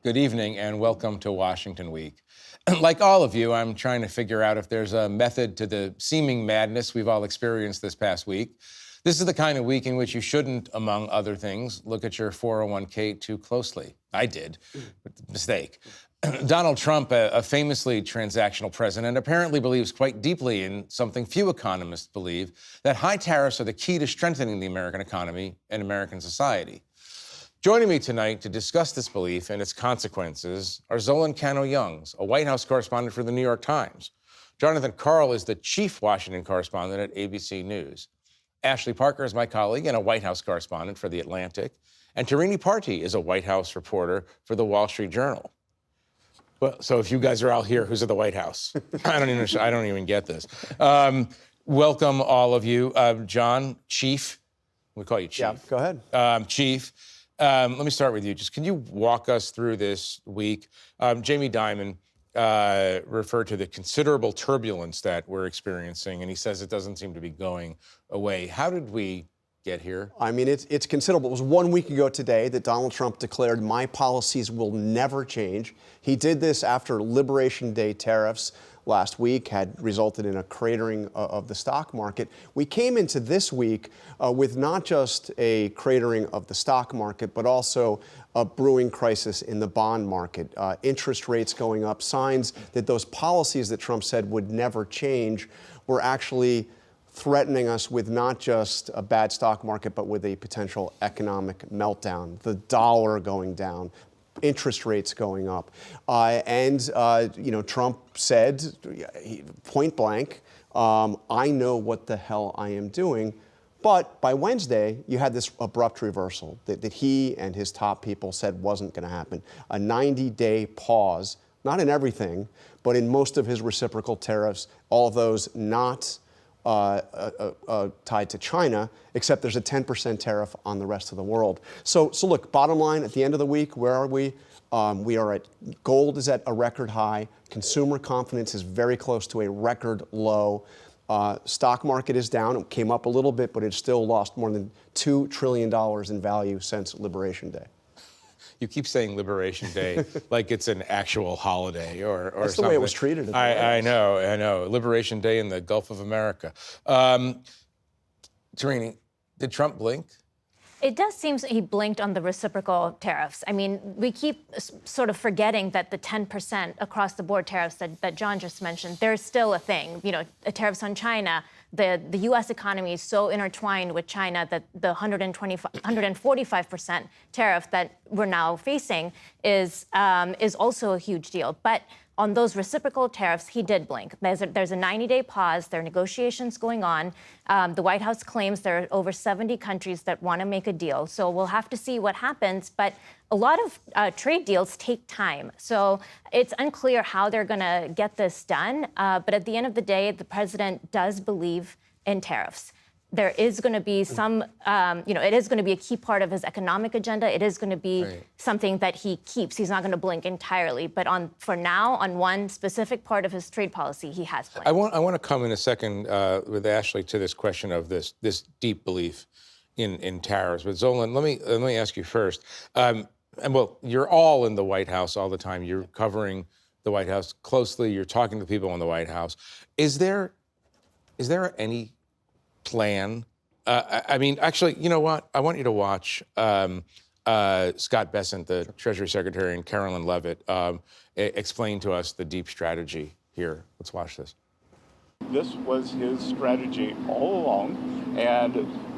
Good evening and welcome to Washington Week. Like all of you, I'm trying to figure out if there's a method to the seeming madness we've all experienced this past week. This is the kind of week in which you shouldn't, among other things, look at your 401k too closely. I did. Mistake. Donald Trump, a famously transactional president, apparently believes quite deeply in something few economists believe, that high tariffs are the key to strengthening the American economy and American society. Joining me tonight to discuss this belief and its consequences are Zolan Cano-Youngs, a White House correspondent for the New York Times. Jonathan Karl is the chief Washington correspondent at ABC News. Ashley Parker is my colleague and a White House correspondent for The Atlantic. And Tarini Parti is a White House reporter for The Wall Street Journal. Well, so if you guys are all here, who's at the White House? I don't even get this. Welcome, all of you. John, Chief. We call you Chief. Yeah, go ahead. Chief. Let me start with you. Just can you walk us through this week? Jamie Dimon referred to the considerable turbulence that we're experiencing, and he says it doesn't seem to be going away. How did we get here? I mean, it's considerable. It was 1 week ago today that Donald Trump declared, my policies will never change. He did this after Liberation Day tariffs last week had resulted in a cratering of the stock market. We came into this week with not just a cratering of the stock market, but also a brewing crisis in the bond market, interest rates going up, signs that those policies that Trump said would never change were actually threatening us with not just a bad stock market, but with a potential economic meltdown, the dollar going down, interest rates going up. Trump said, point blank, I know what the hell I am doing. But by Wednesday, you had this abrupt reversal that he and his top people said wasn't going to happen. A 90-day pause, not in everything, but in most of his reciprocal tariffs, all of those not tied to China, except there's a 10% tariff on the rest of the world. So look, bottom line, at the end of the week, where are we? Gold is at a record high. Consumer confidence is very close to a record low. Stock market is down. It came up a little bit, but it's still lost more than $2 trillion in value since Liberation Day. You keep saying Liberation Day like it's an actual holiday or That's something. the way it was treated. I know. Liberation Day in the Gulf of America. Tarini, did Trump blink? It does seem he blinked on the reciprocal tariffs. I mean, we keep sort of forgetting that the 10% across the board tariffs that John just mentioned, there's still a thing. You know, tariffs on China. The U.S. economy is so intertwined with China that the 145% tariff that we're now facing is also a huge deal. But on those reciprocal tariffs, he did blink. There's a 90-day pause. There are negotiations going on. The White House claims there are over 70 countries that want to make a deal. So we'll have to see what happens. But a lot of trade deals take time. So it's unclear how they're going to get this done. But at the end of the day, the president does believe in tariffs. There is going to be some, it is going to be a key part of his economic agenda. It is going to be something that he keeps. He's not going to blink entirely. But for now, on one specific part of his trade policy, he has blinked. I want to come in a second with Ashley to this question of this deep belief in tariffs. But Zolan, let me ask you first. You're all in the White House all the time. You're covering the White House closely. You're talking to people in the White House. Is there any plan? Actually, you know what? I want you to watch Scott Bessent, the Treasury Secretary, and Carolyn Leavitt explain to us the deep strategy here. Let's watch this. This was his strategy all along, and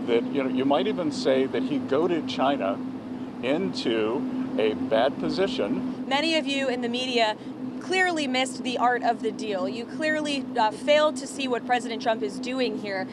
that you might even say that he goaded China into a bad position. Many of you in the media clearly missed the art of the deal. You clearly failed to see what President Trump is doing here.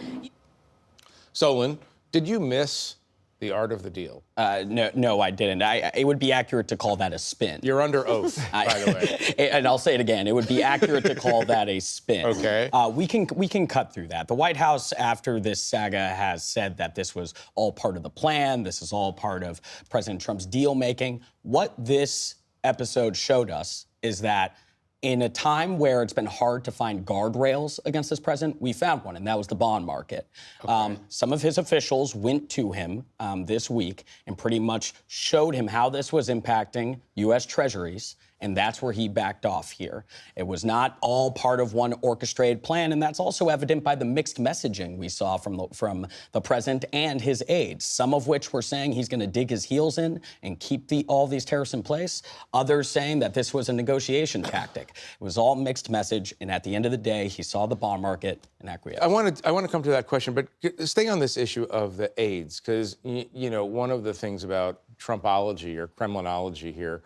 Zolan, did you miss the art of the deal? No, I didn't. It would be accurate to call that a spin. You're under oath, by the way. And I'll say it again. It would be accurate to call that a spin. Okay. We can cut through that. The White House, after this saga, has said that this was all part of the plan. This is all part of President Trump's deal making. What this episode showed us is that In a time where it's been hard to find guardrails against this president, we found one, and that was the bond market. Some of his officials went to him this week and pretty much showed him how this was impacting U.S. treasuries, and that's where he backed off here. It was not all part of one orchestrated plan, and that's also evident by the mixed messaging we saw from the president and his aides, some of which were saying he's going to dig his heels in and keep all these tariffs in place, others saying that this was a negotiation tactic. It was all mixed message, and at the end of the day, he saw the bond market and acquiesced. I want to come to that question, but stay on this issue of the aides, because you know, one of the things about Trumpology or Kremlinology here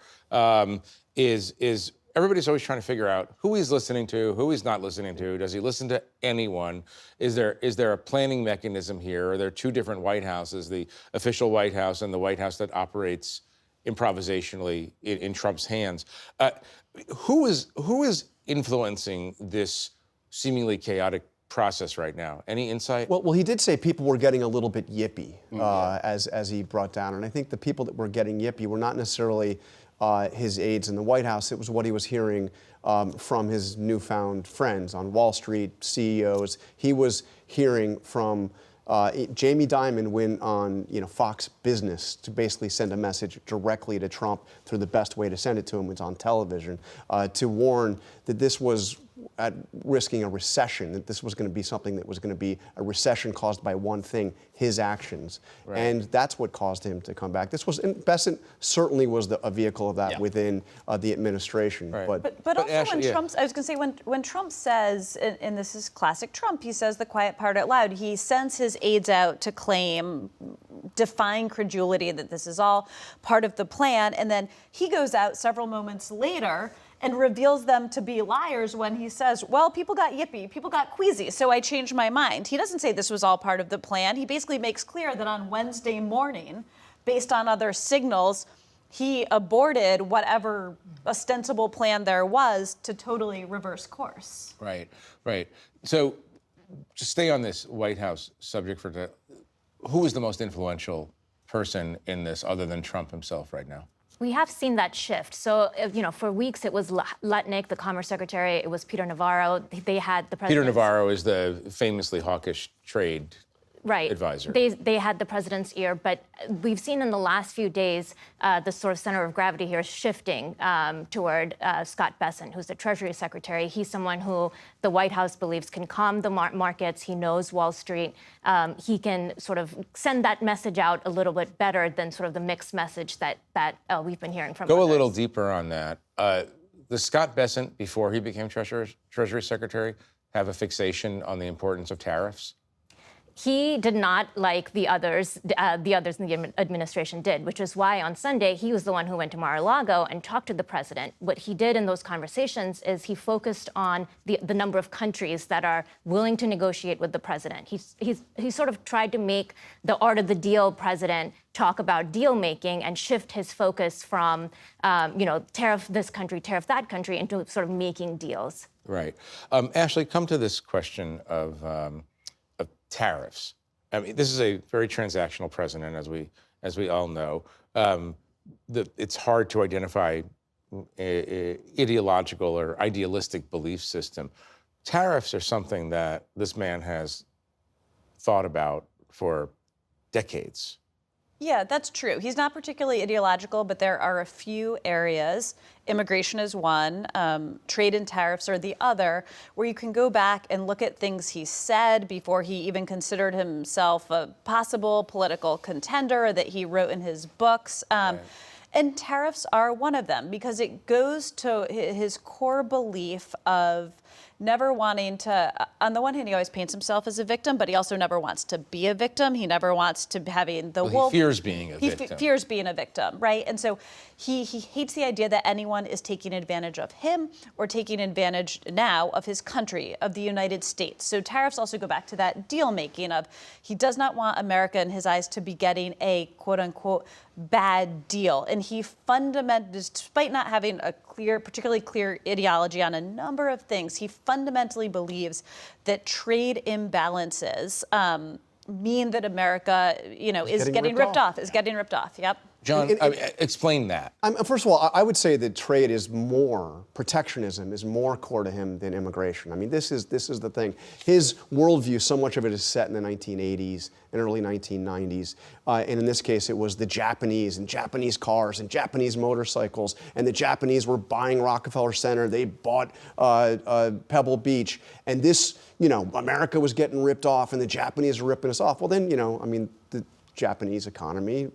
is everybody's always trying to figure out who he's listening to, who he's not listening to. Does he listen to anyone? Is there a planning mechanism here? Are there two different White Houses, the official White House and the White House that operates improvisationally in Trump's hands? Who is influencing this seemingly chaotic process right now? Any insight? Well, he did say people were getting a little bit yippy as he brought down, and I think the people that were getting yippy were not necessarily his aides in the White House. It was what he was hearing from his newfound friends on Wall Street, CEOs. He was hearing from Jamie Dimon went on Fox Business to basically send a message directly to Trump through the best way to send it to him was on television to warn that this was at risking a recession, that this was going to be something that was going to be a recession caused by one thing, his actions. Right. And that's what caused him to come back. And Bessent certainly was a vehicle of that within the administration. Right. But also Ashley, when Trump's, I was going to say, when Trump says, and this is classic Trump, he says the quiet part out loud, he sends his aides out to claim defying credulity that this is all part of the plan, and then he goes out several moments later and reveals them to be liars when he says, well, people got yippy, people got queasy, so I changed my mind. He doesn't say this was all part of the plan. He basically makes clear that on Wednesday morning, based on other signals, he aborted whatever ostensible plan there was to totally reverse course. Right, right. So just stay on this White House subject for today. Who is the most influential person in this other than Trump himself right now? We have seen that shift. So, for weeks it was Lutnick, the Commerce Secretary. It was Peter Navarro. They had the president. Peter Navarro is the famously hawkish trade advisor. They had the president's ear, but we've seen in the last few days the sort of center of gravity here is shifting toward Scott Bessent, who's the Treasury Secretary. He's someone who the White House believes can calm the markets. He knows Wall Street. He can sort of send that message out a little bit better than sort of the mixed message that we've been hearing from others. a little deeper on that. The Scott Bessent, before he became Treasury Secretary, have a fixation on the importance of tariffs? He did not like the others in the administration did, which is why on Sunday he was the one who went to Mar-a-Lago and talked to the president. What he did in those conversations is he focused on the number of countries that are willing to negotiate with the president. He sort of tried to make the art of the deal president talk about deal making and shift his focus from tariff this country, tariff that country into sort of making deals. Right. Ashley, come to this question of tariffs. I mean, this is a very transactional president, as we all know. It's hard to identify ideological or idealistic belief system. Tariffs are something that this man has thought about for decades. Yeah, that's true. He's not particularly ideological, but there are a few areas, immigration is one, trade and tariffs are the other, where you can go back and look at things he said before he even considered himself a possible political contender that he wrote in his books. Right. And tariffs are one of them because it goes to his core belief of never wanting to, on the one hand, he always paints himself as a victim, but he also never wants to be a victim. He never wants to having the wolf. He fears being a victim. He fears being a victim, right? And so he hates the idea that anyone is taking advantage of him or taking advantage now of his country, of the United States. So tariffs also go back to that deal making of he does not want America in his eyes to be getting a quote unquote bad deal. And he fundamentally, despite not having a particularly clear ideology on a number of things, he fundamentally believes that trade imbalances mean that America, is getting ripped off. Yep. John, explain that. First of all, I would say that trade is more, protectionism is more core to him than immigration. I mean, this is the thing. His worldview, so much of it is set in the 1980s and early 1990s. And in this case, it was the Japanese and Japanese cars and Japanese motorcycles. And the Japanese were buying Rockefeller Center. They bought Pebble Beach. And this, America was getting ripped off and the Japanese were ripping us off. Well, then, the Japanese economy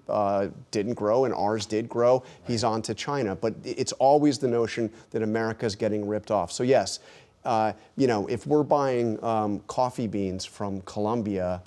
didn't grow and ours did grow. He's on to China. But it's always the notion that America's getting ripped off. So yes, if we're buying coffee beans from Colombia,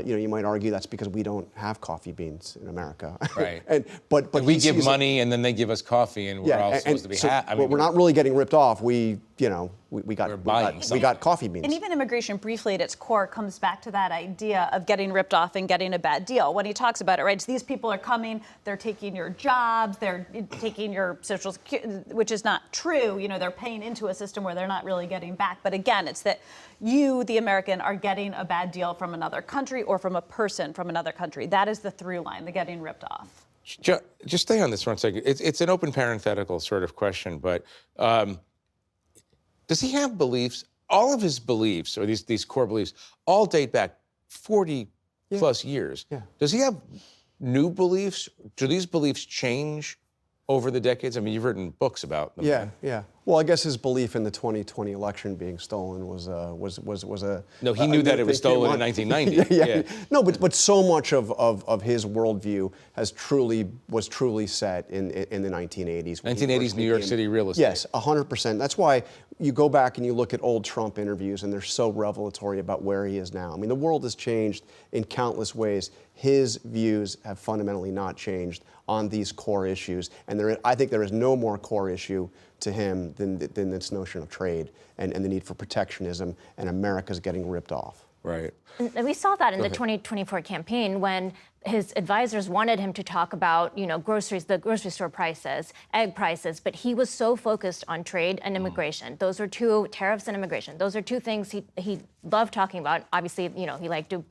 you might argue that's because we don't have coffee beans in America. Right. but we give money and then they give us coffee and we're all supposed to be happy. We're not really getting ripped off. We got coffee beans. And even immigration, briefly at its core, comes back to that idea of getting ripped off and getting a bad deal. When he talks about it, right? So these people are coming, they're taking your jobs, they're taking your social security, which is not true. They're paying into a system where they're not really getting back. But again, it's that you, the American, are getting a bad deal from another country or from a person from another country. That is the through line, the getting ripped off. Just stay on this for 1 second. It's an open parenthetical sort of question, but does he have beliefs? All of his beliefs, or these core beliefs, all date back 40 plus years. Yeah. Does he have new beliefs? Do these beliefs change over the decades? I mean, you've written books about them. Yeah. Well, I guess his belief in the 2020 election being stolen was a. No, he knew that it was stolen in 1990. Yeah. No, but so much of his worldview was truly set in the 1980s. 1980s New York City real estate. Yes, 100%. That's why you go back and you look at old Trump interviews, and they're so revelatory about where he is now. I mean, the world has changed in countless ways. His views have fundamentally not changed on these core issues, and I think there is no more core issue to him than this notion of trade and the need for protectionism, and America's getting ripped off. Right. And we saw that in the 2024 campaign when his advisors wanted him to talk about, groceries, the grocery store prices, egg prices, but he was so focused on trade and immigration. Those are tariffs and immigration. Those are two things he loved talking about. Obviously, he liked to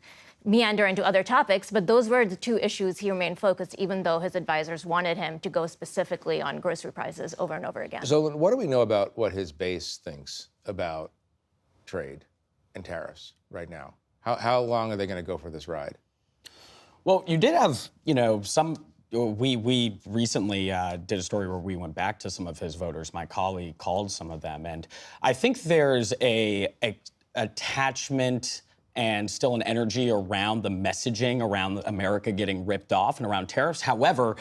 meander into other topics, but those were the two issues he remained focused, even though his advisors wanted him to go specifically on grocery prices over and over again. So what do we know about what his base thinks about trade and tariffs right now? How long are they going to go for this ride? Well, you did have, we recently did a story where we went back to some of his voters. My colleague called some of them, and I think there's a attachment and still an energy around the messaging around America getting ripped off and around tariffs. However,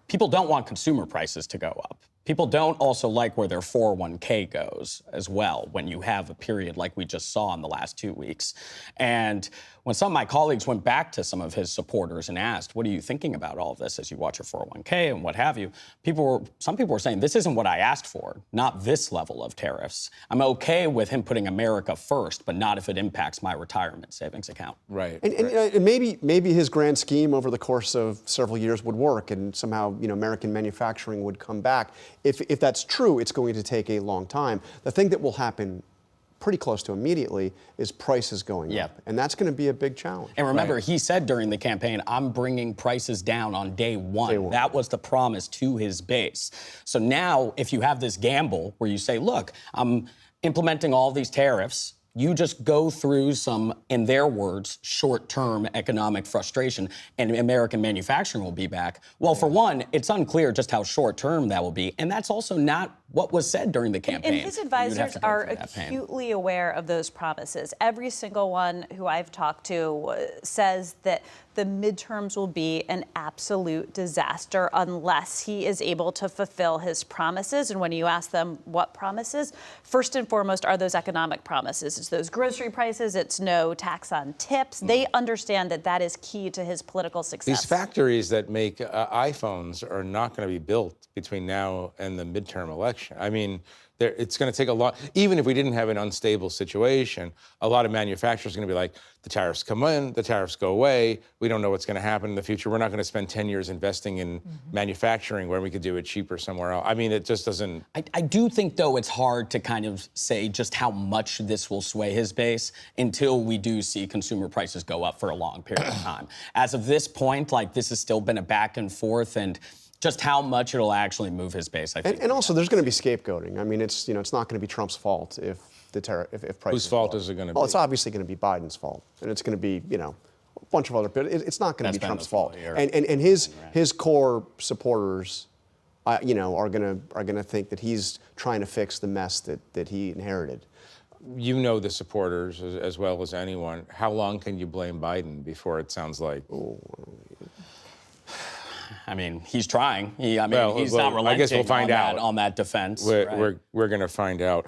people don't want consumer prices to go up. People don't also like where their 401k goes as well when you have a period like we just saw in the last 2 weeks. And when some of my colleagues went back to some of his supporters and asked, what are you thinking about all of this as you watch your 401k and what have you? Some people were saying, this isn't what I asked for, not this level of tariffs. I'm okay with him putting America first, but not if it impacts my retirement savings account. Right. And maybe his grand scheme over the course of several years would work, and somehow American manufacturing would come back. If that's true, it's going to take a long time. The thing that will happen pretty close to immediately is prices going up. And that's going to be a big challenge. And remember, he said during the campaign, I'm bringing prices down on day one. That was the promise to his base. So now, if you have this gamble where you say, look, I'm implementing all these tariffs, you just go through some, in their words, short-term economic frustration, and American manufacturing will be back. Well, for one, it's unclear just how short-term that will be, and that's also not what was said during the campaign. And his advisors are acutely aware of those promises. Every single one who I've talked to says that the midterms will be an absolute disaster unless he is able to fulfill his promises. And when you ask them what promises, first and foremost are those economic promises. It's those grocery prices, it's no tax on tips. They understand that that is key to his political success. These factories that make iPhones are not going to be built between now and the midterm election. I mean, It's going to take a lot. Even if we didn't have an unstable situation, a lot of manufacturers are going to be like, the tariffs come in, the tariffs go away. We don't know what's going to happen in the future. We're not going to spend 10 years investing in manufacturing where we could do it cheaper somewhere else. I mean, it just doesn't. I do think, though, it's hard to kind of say just how much this will sway his base until we do see consumer prices go up for a long period of time. As of this point, like, this has still been a back and forth, and just how much it'll actually move his base, I think. And also, there's going to be scapegoating. I mean, it's it's not going to be Trump's fault if prices. Whose fault is it going to be? Well, it's obviously going to be Biden's fault, and it's going to be a bunch of other. But it's not going to be Trump's fault. And his core supporters, are going to think that he's trying to fix the mess that he inherited. You know the supporters as well as anyone. How long can you blame Biden before it sounds like? I mean, he's trying. He's not relenting I guess we'll find out on that defense. We're going to find out.